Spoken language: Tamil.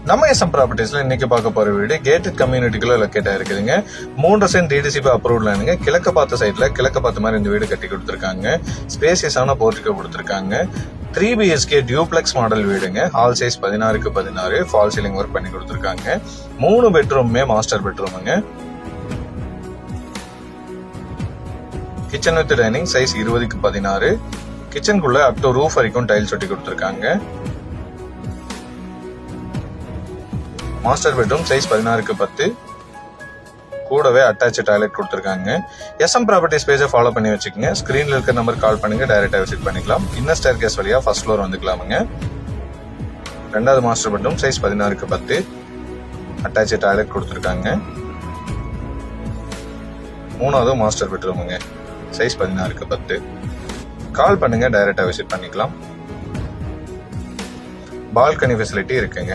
நம்ம எஸ்எம் ப்ராப்பர்ட்டிஸ்ல இன்னைக்கு பார்க்க போற வீடு கேட்டட் கம்யூனிட்டிக்குள்ள லொக்கேட் ஆயிருக்குதுங்க. 3 சென்ட் டிடிசிபி அப்ரூவ்ல இருந்துங்க. கிழக்க பார்த்த சைட்ல கிழக்க பார்த்த மாதிரி இந்த வீடு கட்டி கொடுத்திருக்காங்க. ஸ்பேசியஸான போர்ட்டிகோ கொடுத்திருக்காங்க. 3 BHK டியூப்ளெக்ஸ் மாடல் வீடுங்க. ஹால் சைஸ் 16க்கு 16, ஃபால் சீலிங் ஒர்க் பண்ணி கொடுத்திருக்காங்க. 3 பெட்ரூமுமே மாஸ்டர் பெட்ரூமுங்க. கிச்சன் வித் டைனிங் சைஸ் 20க்கு 16. கிச்சனுக்குள்ள அப் டு ரூஃப் வரைக்கும் டைல்ஸ் ஒட்டி கொடுத்திருக்காங்க. மாஸ்டர் பெட்ரூம் சைஸ் 16க்கு 10, கூடவே அட்டாச் டாய்லெட் கொடுத்திருக்காங்க. எஸ்எம் ப்ராப்பர்ட்டிஸ் பேஜை ஃபாலோ பண்ணி வச்சுக்கோங்க. ஸ்கிரீன்ல இருக்கிற நம்பர் கால் பண்ணுங்க, டைரக்டா விசிட் பண்ணிக்கலாம். இன்னர் ஸ்டேர் கேஸ் வழியா ஃபர்ஸ்ட் ஃப்ளோர் வந்துக்கலாமுங்க. 2வது மாஸ்டர் பெட்ரூம் சைஸ் 16க்கு 10, அட்டாச் டாய்லெட் கொடுத்திருக்காங்க. 3வது மாஸ்டர் பெட்ரூமுங்க, சைஸ் 16க்கு 10. கால் பண்ணுங்க, டைரக்டா விசிட் பண்ணிக்கலாம். பால்கனி ஃபெசிலிட்டி இருக்குங்க.